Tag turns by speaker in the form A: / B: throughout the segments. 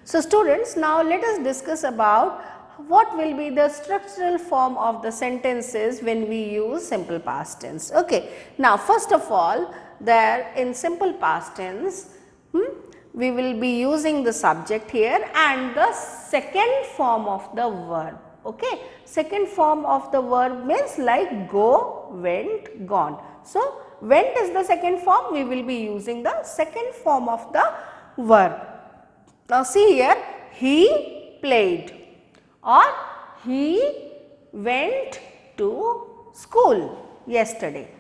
A: So, students, now let us discuss about what will be the structural form of the sentences when we use simple past tense. Okay. Now, first of all, there in simple past tense, we will be using the subject here and the second form of the verb. Okay. Second form of the verb means like go, went, gone. So, went is the second form, we will be using the second form of the verb. Now, see here, he played or he went to school yesterday,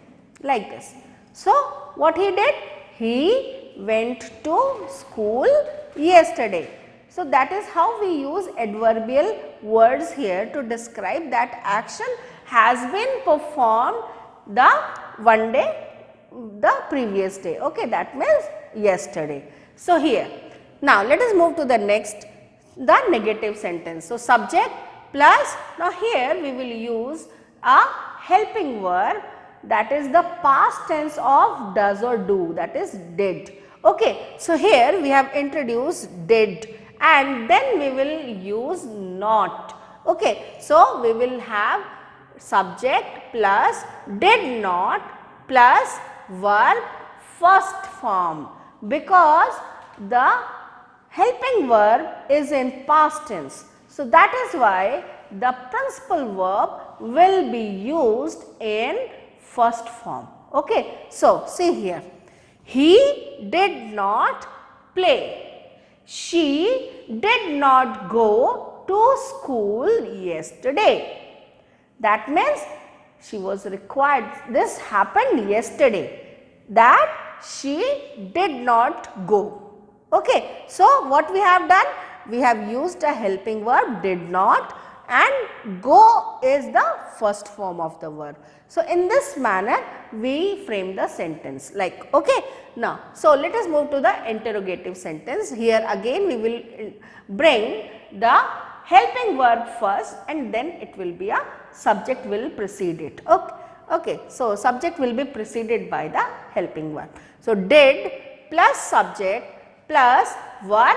A: like this. So, what he did? He went to school yesterday. So, that is how we use adverbial words here to describe that action has been performed the one day, the previous day. Okay, that means yesterday. So, here. Now, let us move to the next, the negative sentence. So, subject plus, now here we will use a helping verb, that is the past tense of does or do, that is did. Okay. So, here we have introduced did and then we will use not. Okay. So, we will have subject plus did not plus verb first form, because the helping verb is in past tense. So, that is why the principal verb will be used in first form. Okay. So, see here, he did not play, she did not go to school yesterday. That means she was required, this happened yesterday, that she did not go. Okay. So, what we have done? We have used a helping verb did not and go is the first form of the verb. So, in this manner we frame the sentence like, okay. Now, so let us move to the interrogative sentence. Here again we will bring the helping verb first and then it will be a subject will precede it. Okay. Okay. So, subject will be preceded by the helping verb. So, did plus subject plus verb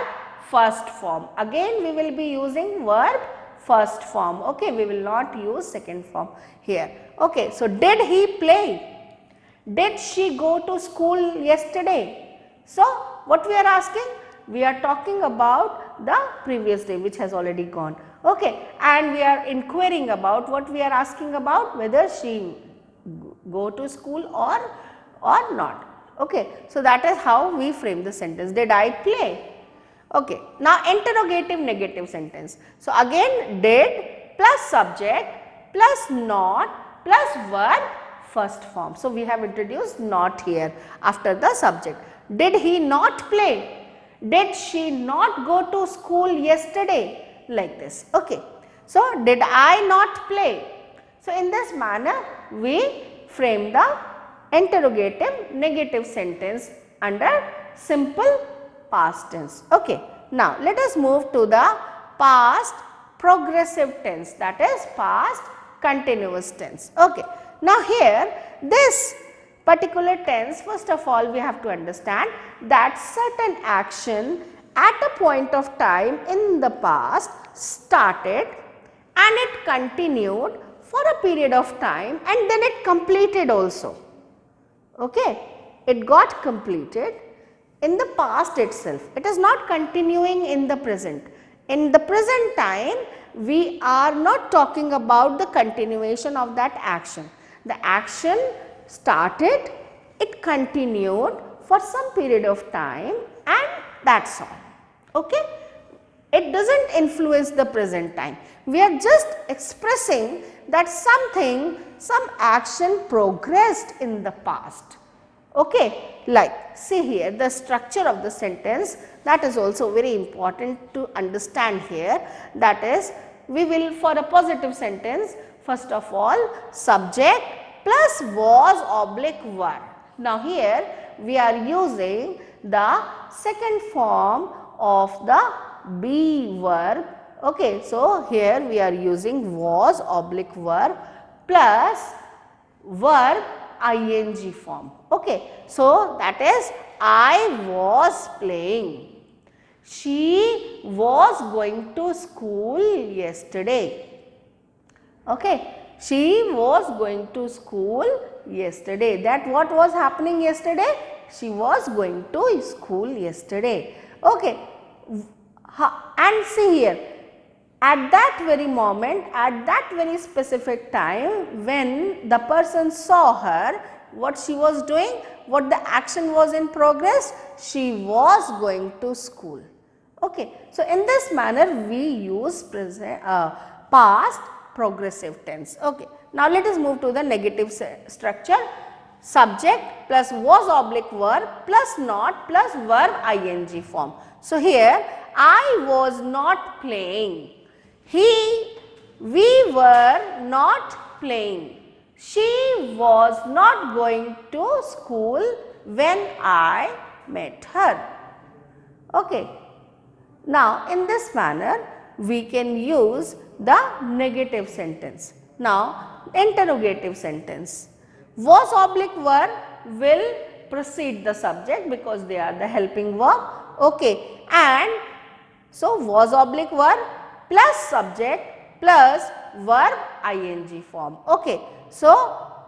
A: first form. Again we will be using verb first form. Okay. We will not use second form here. Okay. So, did he play? Did she go to school yesterday? So, what we are asking? We are talking about the previous day which has already gone. Okay. And we are inquiring about what we are asking about, whether she go to school or not. Okay. So, that is how we frame the sentence. Did I play? Okay. Now, interrogative negative sentence. So, again did plus subject plus not plus verb first form. So, we have introduced not here after the subject. Did he not play? Did she not go to school yesterday? Like this. Okay. So, did I not play? So, in this manner we frame the interrogative negative sentence under simple past tense. Okay. Now, let us move to the past progressive tense, that is past continuous tense. Okay. Now, here this particular tense, first of all we have to understand that certain action at a point of time in the past started and it continued for a period of time and then it completed also. Okay. It got completed in the past itself. It is not continuing in the present. In the present time, we are not talking about the continuation of that action. The action started, it continued for some period of time and that is all. Okay. It does not influence the present time. We are just expressing that something, some action progressed in the past. Okay. Like, see here the structure of the sentence, that is also very important to understand here. That is, we will for a positive sentence, first of all subject plus was oblique verb. Now, here we are using the second form of the be verb. Okay. So, here we are using was oblique verb plus verb ing form. Okay. So, that is I was playing, She was going to school yesterday. Okay. She was going to school yesterday. That what was happening yesterday? She was going to school yesterday. Okay. And see here, at that very moment, at that very specific time when the person saw her, what she was doing, what the action was in progress, she was going to school. Okay. So, in this manner we use past progressive tense. Okay. Now, let us move to the negative structure. Subject plus was oblique verb plus not plus verb ing form. So, here I was not playing. We were not playing. She was not going to school when I met her. Okay. Now, in this manner, we can use the negative sentence. Now, interrogative sentence. Was oblique verb will precede the subject because they are the helping verb. Okay. And so, was oblique verb plus subject plus verb ing form. Okay. So,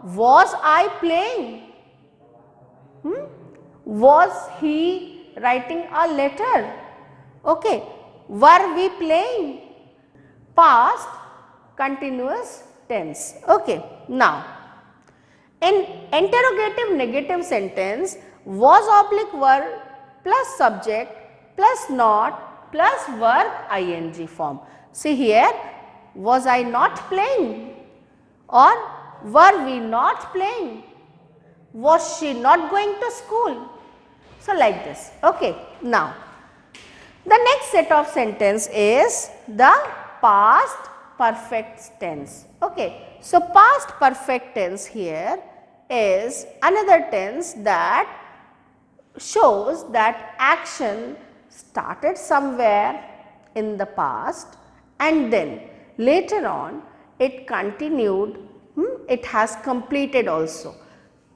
A: was I playing? Was he writing a letter? Okay. Were we playing? Past continuous tense. Okay. Now, in interrogative negative sentence, was oblique verb plus subject plus not plus verb ing form. See here, was I not playing or were we not playing? Was she not going to school? So, like this. Okay. Now, the next set of sentence is the past perfect tense. Okay. So, past perfect tense here is another tense that shows that action started somewhere in the past and then later on it continued, it has completed also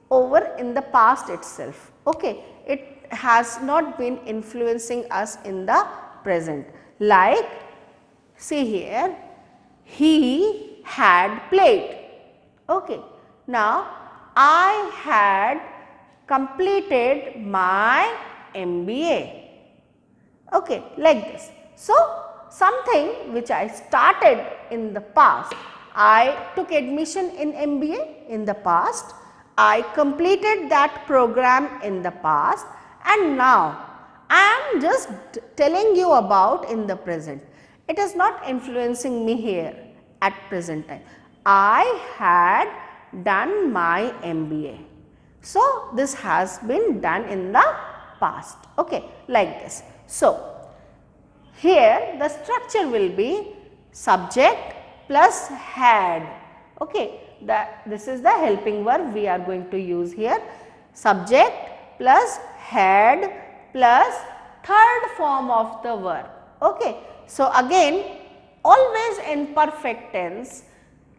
A: over in the past itself. Okay. It has not been influencing us in the present. Like, see here, he had played. Okay. Now, I had completed my MBA. Okay, like this. So, something which I started in the past, I took admission in MBA in the past, I completed that program in the past and now I am just telling you about in the present. It is not influencing me here at present time. I had done my MBA. So, this has been done in the past, okay, like this. So, here the structure will be subject plus had, okay. This is the helping verb we are going to use here, subject plus had plus third form of the verb, okay. So, again always in perfect tense,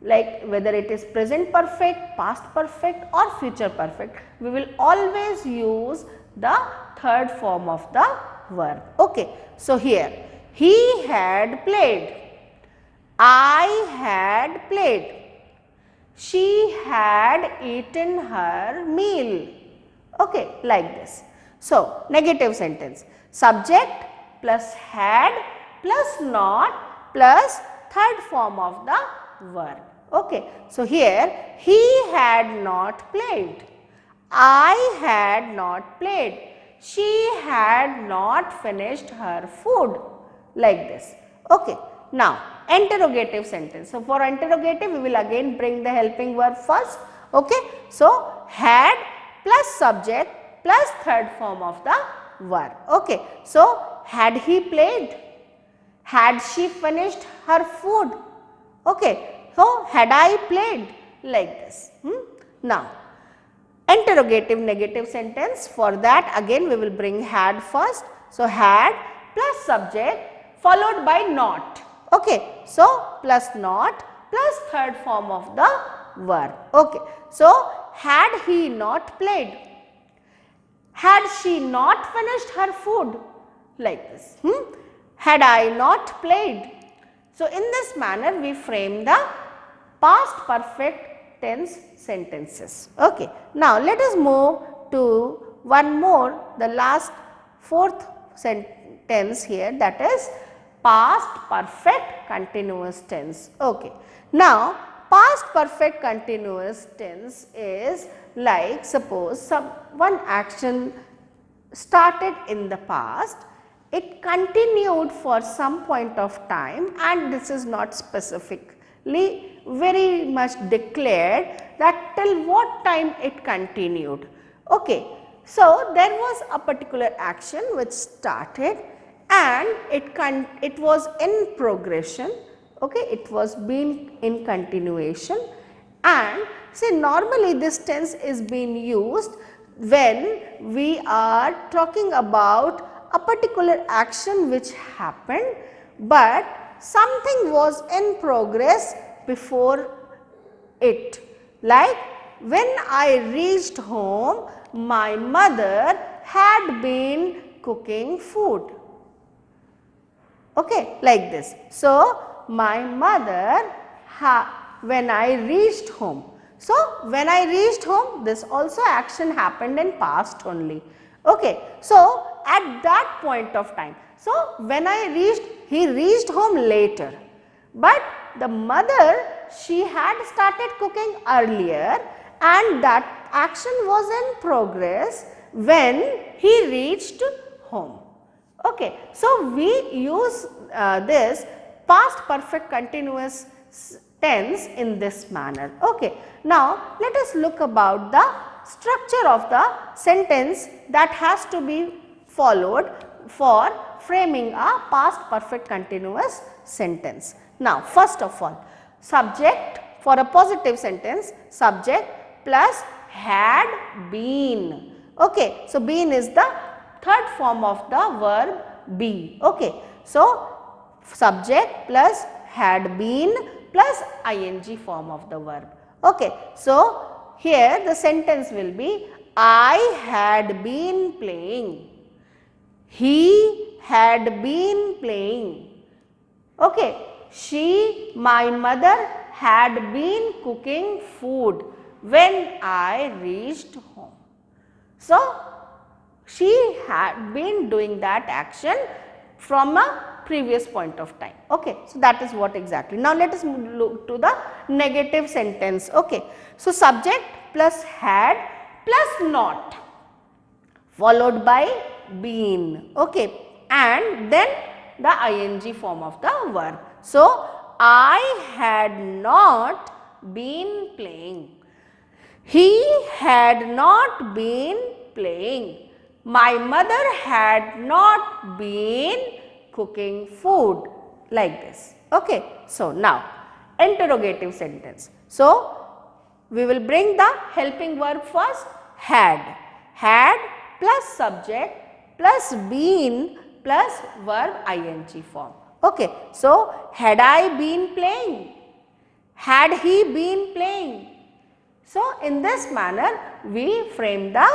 A: like whether it is present perfect, past perfect or future perfect, we will always use the third form of the verb, okay. So, here he had played, I had played, she had eaten her meal, okay, like this. So, negative sentence, subject plus had plus not plus third form of the verb, okay. So, here he had not played, I had not played, she had not finished her food, like this, okay. Now, interrogative sentence. So, for interrogative we will again bring the helping verb first, okay. So, had plus subject plus third form of the verb, okay. So, had he played, had she finished her food, okay. So, had I played, like this. Now, interrogative negative sentence, for that again we will bring had first. So, had plus subject followed by not, okay. So, plus not plus third form of the verb, okay. So, had he not played, had she not finished her food, like this. Had I not played. So, in this manner we frame the past perfect tense sentences. Okay. Now, let us move to one more, the last fourth sentence here, that is past perfect continuous tense. Okay. Now, past perfect continuous tense is like, suppose one action started in the past, it continued for some point of time, and this is not specifically very much declared that till what time it continued. Okay. So, there was a particular action which started and it was in progression, okay, it was being in continuation, and say normally this tense is being used when we are talking about a particular action which happened, but something was in progress before it. Like when I reached home, my mother had been cooking food. Okay, like this. So, my mother when I reached home. So, when I reached home, this also action happened in past only. Okay. So, at that point of time. So, when I reached, he reached home later, but the mother, she had started cooking earlier and that action was in progress when he reached home. Okay. So, we use this past perfect continuous tense in this manner. Okay. Now, let us look about the structure of the sentence that has to be followed for framing a past perfect continuous sentence. Now, first of all, subject for a positive sentence, subject plus had been. Okay. So, been is the third form of the verb be. Okay. So, subject plus had been plus ing form of the verb. Okay. So, here the sentence will be I had been playing, he had been playing. Okay. My mother had been cooking food when I reached home. So, she had been doing that action from a previous point of time. Okay. So, that is what exactly. Now, let us look to the negative sentence. Okay. So, subject plus had plus not followed by been. Okay. And then the ing form of the verb. So, I had not been playing. He had not been playing. My mother had not been cooking food, like this. Okay. So, now interrogative sentence. So, we will bring the helping verb first, had. Had plus subject plus been plus verb ing form. Okay. So, had I been playing? Had he been playing? So, in this manner we frame the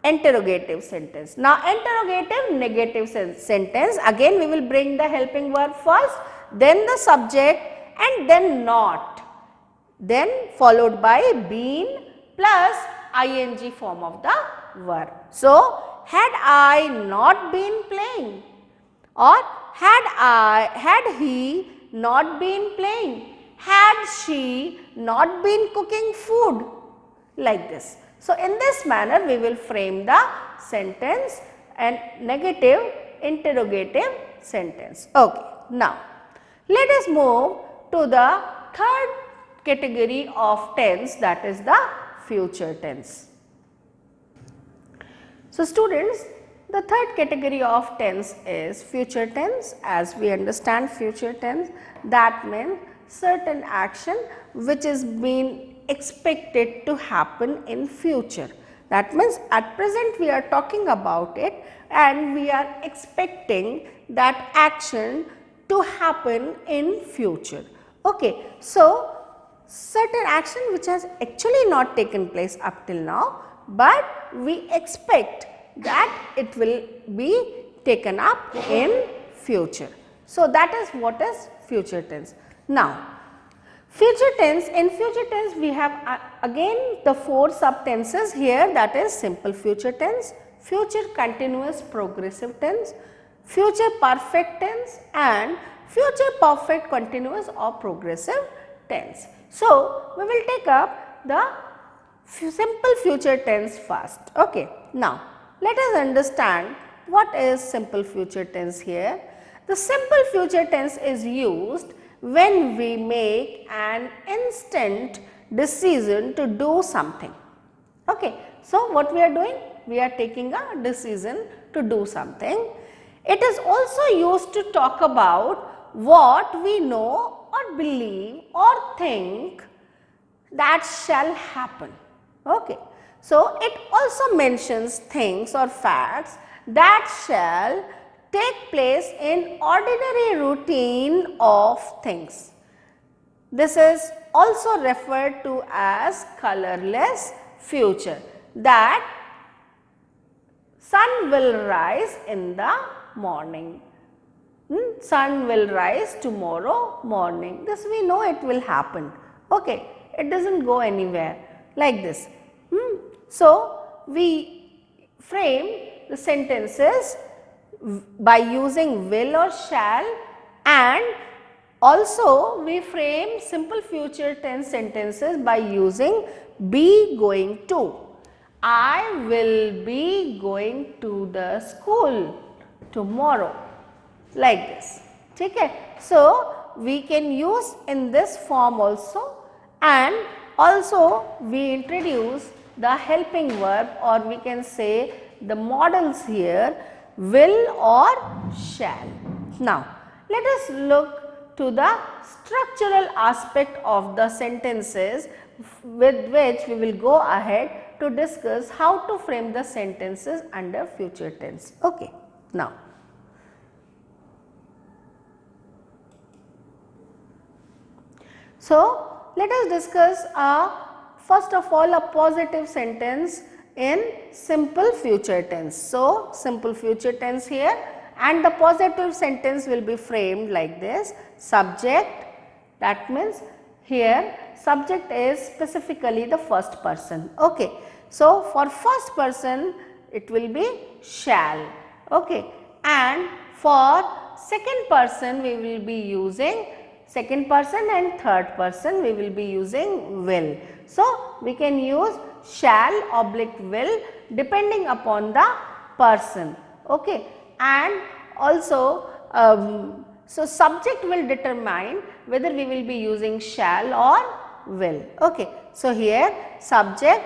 A: interrogative sentence. Now, interrogative negative sentence, again we will bring the helping verb first, then the subject and then not, then followed by been plus ing form of the verb. So, had I not been playing, or had he not been playing, had she not been cooking food, like this. So, in this manner we will frame the sentence and negative interrogative sentence. Okay. Now, let us move to the third category of tense, that is the future tense. So, students, the third category of tense is future tense. As we understand future tense, that means certain action which is being expected to happen in future. That means at present we are talking about it and we are expecting that action to happen in future. Okay. So, certain action which has actually not taken place up till now, but we expect that it will be taken up in future. So, that is what is future tense. Now, future tense, in future tense we have again the 4 subtenses here, that is simple future tense, future continuous progressive tense, future perfect tense and future perfect continuous or progressive tense. So, we will take up the simple future tense first. Okay. Now, let us understand what is simple future tense here. The simple future tense is used when we make an instant decision to do something. Okay. So, what we are doing? We are taking a decision to do something. It is also used to talk about what we know or believe or think that shall happen. Okay. So, it also mentions things or facts that shall take place in ordinary routine of things. This is also referred to as colorless future, that sun will rise in the morning. Sun will rise tomorrow morning. This we know it will happen. Okay. It does not go anywhere like this. So, we frame the sentences by using will or shall, and also we frame simple future tense sentences by using be going to. I will be going to the school tomorrow, like this. Okay. So, we can use in this form also, and also we introduce the helping verb, or we can say the models here, will or shall. Now, let us look to the structural aspect of the sentences with which we will go ahead to discuss how to frame the sentences under future tense. Okay. Now, so let us discuss first of all a positive sentence in simple future tense. So, simple future tense here, and the positive sentence will be framed like this: subject, that means here subject is specifically the first person. Okay. So, for first person it will be shall, okay, and for second person we will be using second person, and third person we will be using will. So, we can use shall oblique will depending upon the person, okay, and also so subject will determine whether we will be using shall or will. Okay. So, here subject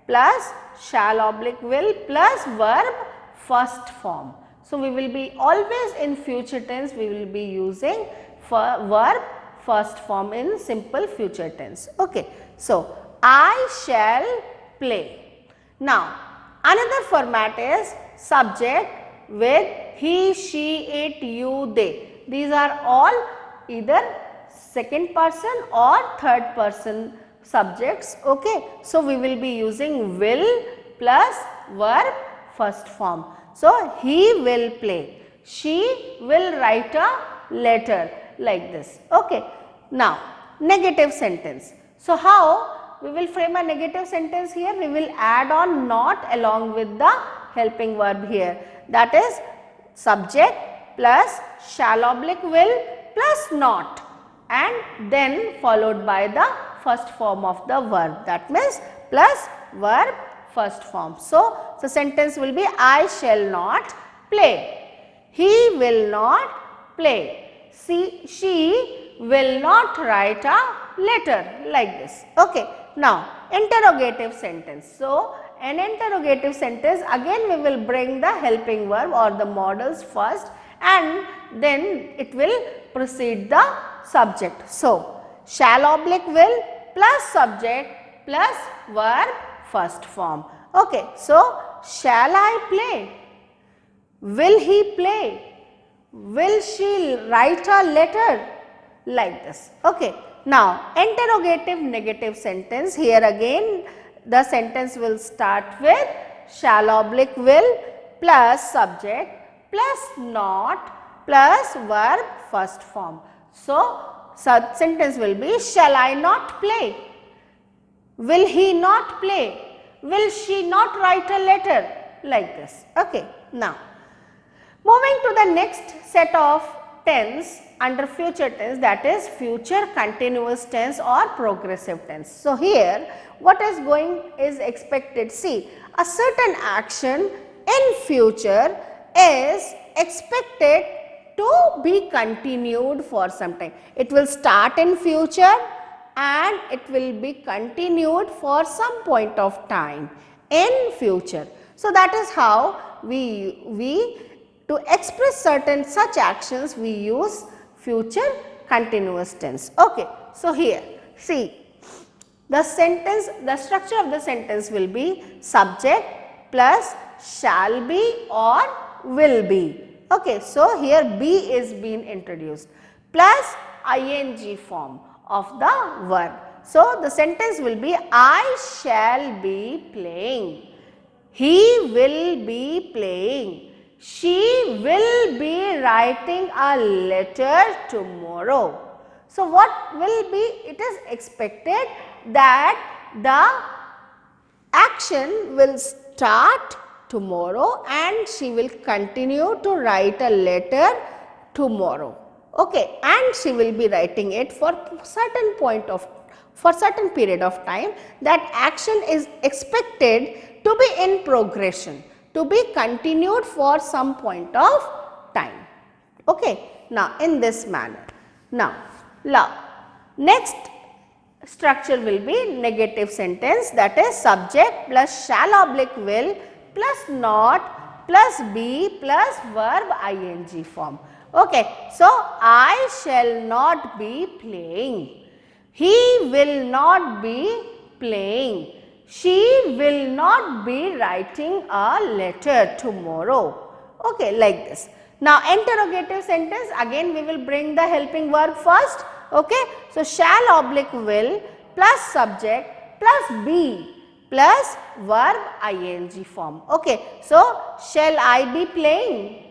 A: plus shall oblique will plus verb first form. So, we will be always in future tense we will be using verb first form in simple future tense. Okay. So, I shall play. Now, another format is subject with he, she, it, you, they. These are all either second person or third person subjects. Okay. So, we will be using will plus verb first form. So, he will play, she will write a letter, like this. Okay. Now, negative sentence. So, how we will frame a negative sentence here? We will add on not along with the helping verb here, that is subject plus shall oblique will plus not, and then followed by the first form of the verb, that means plus verb first form. So, the sentence will be I shall not play, he will not play, she will not write a letter, like this. Okay. Now, interrogative sentence. So, an interrogative sentence, again we will bring the helping verb or the modals first, and then it will precede the subject. So, shall oblique will plus subject plus verb first form. Okay. So, shall I play? Will he play? Will she write a letter? Like this. Okay. Now, interrogative negative sentence, here again the sentence will start with shall oblique will plus subject plus not plus verb first form. So, sentence will be, shall I not play? Will he not play? Will she not write a letter? Like this. Okay. Now, moving to the next set of tense under future tense, that is future continuous tense or progressive tense. So, here what is expected, see, a certain action in future is expected to be continued for some time. It will start in future and it will be continued for some point of time in future. So, that is how we to express certain such actions we use future continuous tense. Okay. So, here see, the structure of the sentence will be subject plus shall be or will be. Okay. So, here be is being introduced plus ing form of the verb. So, the sentence will be, I shall be playing, he will be playing, she will be writing a letter tomorrow. So, what will be? It is expected that the action will start tomorrow and she will continue to write a letter tomorrow. Okay, and she will be writing it for certain period of time. That action is expected to be in progression, to be continued for some point of time. Okay. Now, in this manner. Now, next structure will be negative sentence, that is subject plus shall oblique will plus not plus be plus verb ing form. Okay. So, I shall not be playing, he will not be playing, she will not be writing a letter tomorrow. Okay, like this. Now, interrogative sentence, again we will bring the helping verb first. Okay. So, shall oblique will plus subject plus be plus verb ing form. Okay. So, shall I be playing?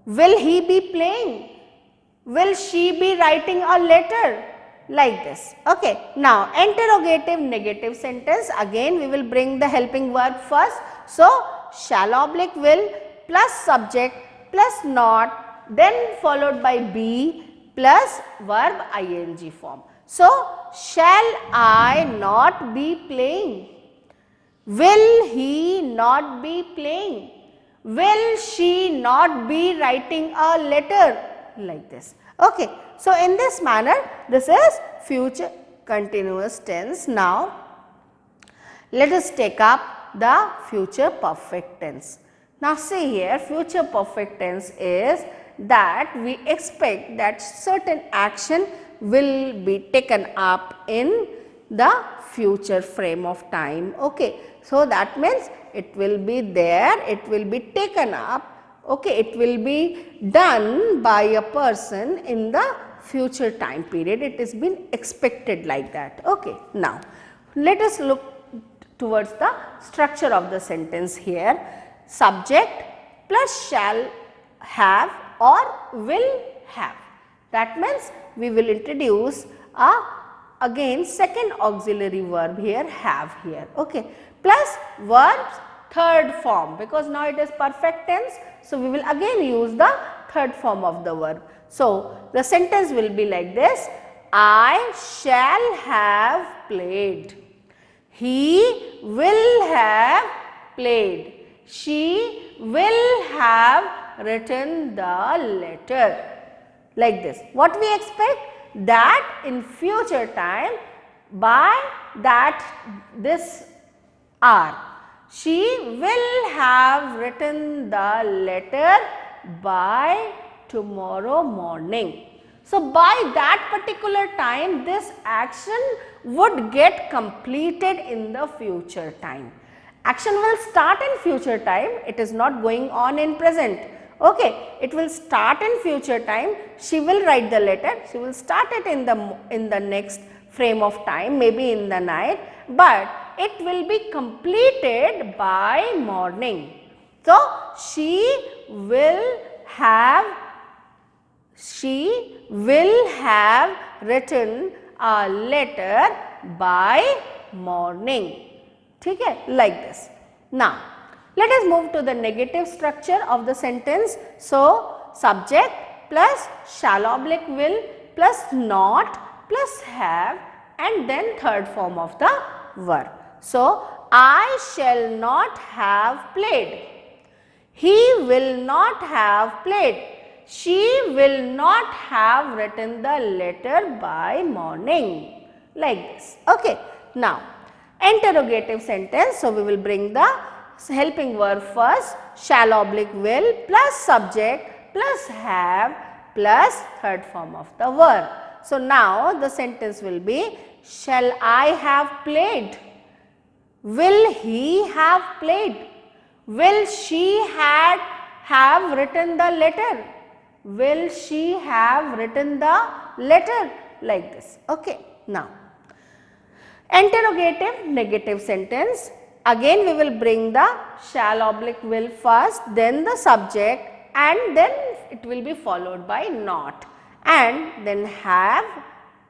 A: Will he be playing? Will she be writing a letter? Like this. Okay. Now, interrogative negative sentence, again we will bring the helping verb first. So, shall oblique will plus subject plus not, then followed by be plus verb ing form. So, shall I not be playing? Will he not be playing? Will she not be writing a letter? Like this. Okay. So, in this manner, this is future continuous tense. Now, let us take up the future perfect tense. Now, see here, future perfect tense is that we expect that certain action will be taken up in the future frame of time. Okay. So, that means it will be there, it will be taken up, okay, it will be done by a person in the future time period, it is been expected like that. Okay. Now, let us look towards the structure of the sentence here. Subject plus shall have or will have. That means we will introduce a again second auxiliary verb here, have here. Okay. Plus verbs third form, because now it is perfect tense. So, we will again use the third form of the verb. So, the sentence will be like this: I shall have played, he will have played, she will have written the letter. Like this. What we expect? That in future time, by that this hour, she will have written the letter by tomorrow morning. So, by that particular time, this action would get completed in the future time. Action will start in future time, it is not going on in present. Okay, it will start in future time, she will write the letter, she will start it in the next frame of time, maybe in the night, but it will be completed by morning. So, she will have written a letter by morning. ठीक है, like this. Now, let us move to the negative structure of the sentence. So, subject plus shall oblique will plus not plus have and then third form of the verb. So, I shall not have played. He will not have played. She will not have written the letter by morning. Like this. Okay. Now, interrogative sentence. So, we will bring the helping verb first, shall oblique will plus subject plus have plus third form of the verb. So, now the sentence will be, shall I have played? Will he have played? Will she have written the letter? Will she have written the letter? Like this. Okay. Now, interrogative negative sentence. Again we will bring the shall oblique will first, then the subject, and then it will be followed by not, and then have,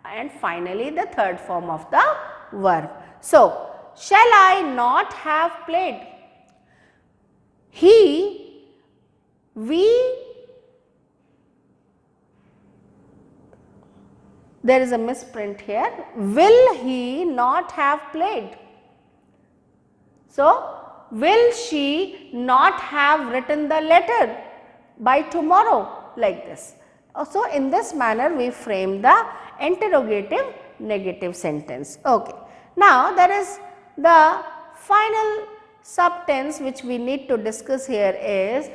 A: and finally the third form of the verb. So, shall I not have played? He, we, there is a misprint here. Will he not have played? So, will she not have written the letter by tomorrow? Like this. So, in this manner we frame the interrogative negative sentence. Okay. Now, there is the final subtense which we need to discuss here is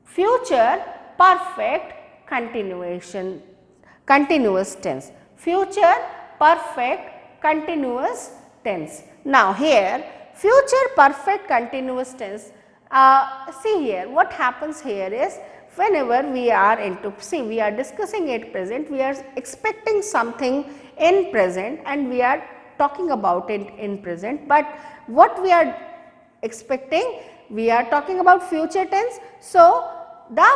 A: future perfect continuous tense. Future perfect continuous tense. Now, here future perfect continuous tense, see here what happens here is, whenever we are into, see we are discussing it present, we are expecting something in present and we are talking about it in present, but what we are expecting, we are talking about future tense. So, the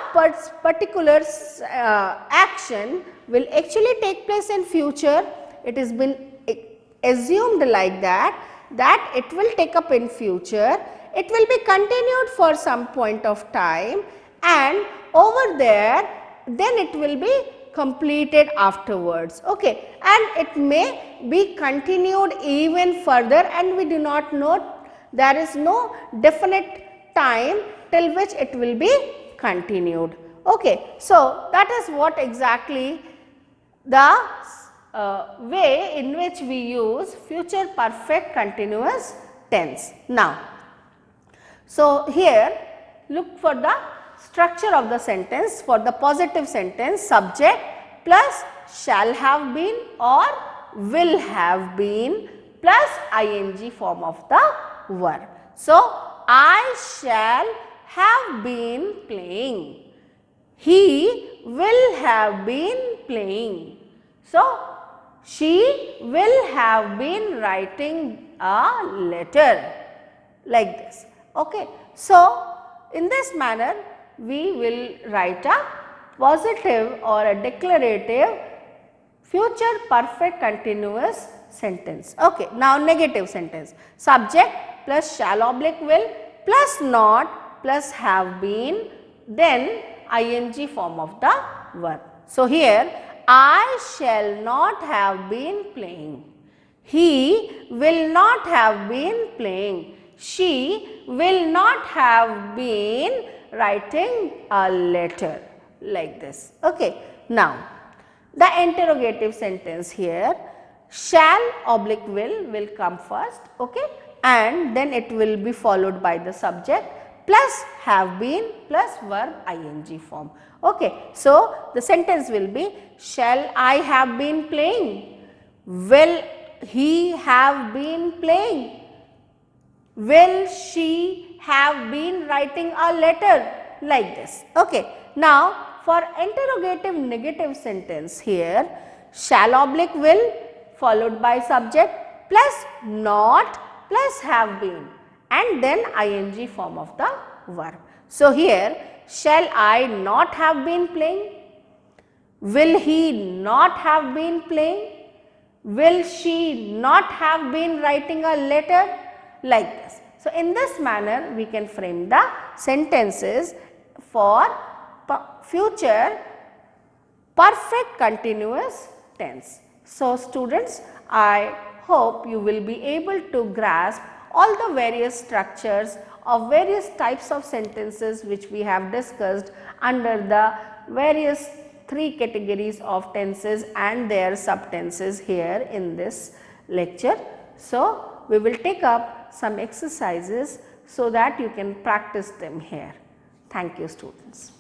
A: particular action will actually take place in future. It has been assumed like that it will take up in future, it will be continued for some point of time, and over there then it will be completed afterwards. Okay. And it may be continued even further, and we do not know, there is no definite time till which it will be continued. Okay. So, that is what exactly the way in which we use future perfect continuous tense. Now, so here look for the structure of the sentence. For the positive sentence, subject plus shall have been or will have been plus ing form of the verb. So, I shall have been playing. He will have been playing. So, she will have been writing a letter, like this. Okay. So, in this manner we will write a positive or a declarative future perfect continuous sentence. Okay. Now, negative sentence, subject plus shall oblique will plus not plus have been, then ing form of the verb. So, here I shall not have been playing. He will not have been playing. She will not have been writing a letter, like this. Okay. Now, the interrogative sentence here, shall oblique will come first. Okay. And then it will be followed by the subject plus have been plus verb ing form. Okay. So, the sentence will be, shall I have been playing? Will he have been playing? Will she have been writing a letter? Like this. Okay. Now, for interrogative negative sentence here, shall oblique will followed by subject plus not plus have been, and then ing form of the verb. So, here shall I not have been playing? Will he not have been playing? Will she not have been writing a letter? Like this. So, in this manner we can frame the sentences for future perfect continuous tense. So, students, I hope you will be able to grasp all the various structures of various types of sentences which we have discussed under the various 3 categories of tenses and their subtenses here in this lecture. So, we will take up some exercises so that you can practice them here. Thank you, students.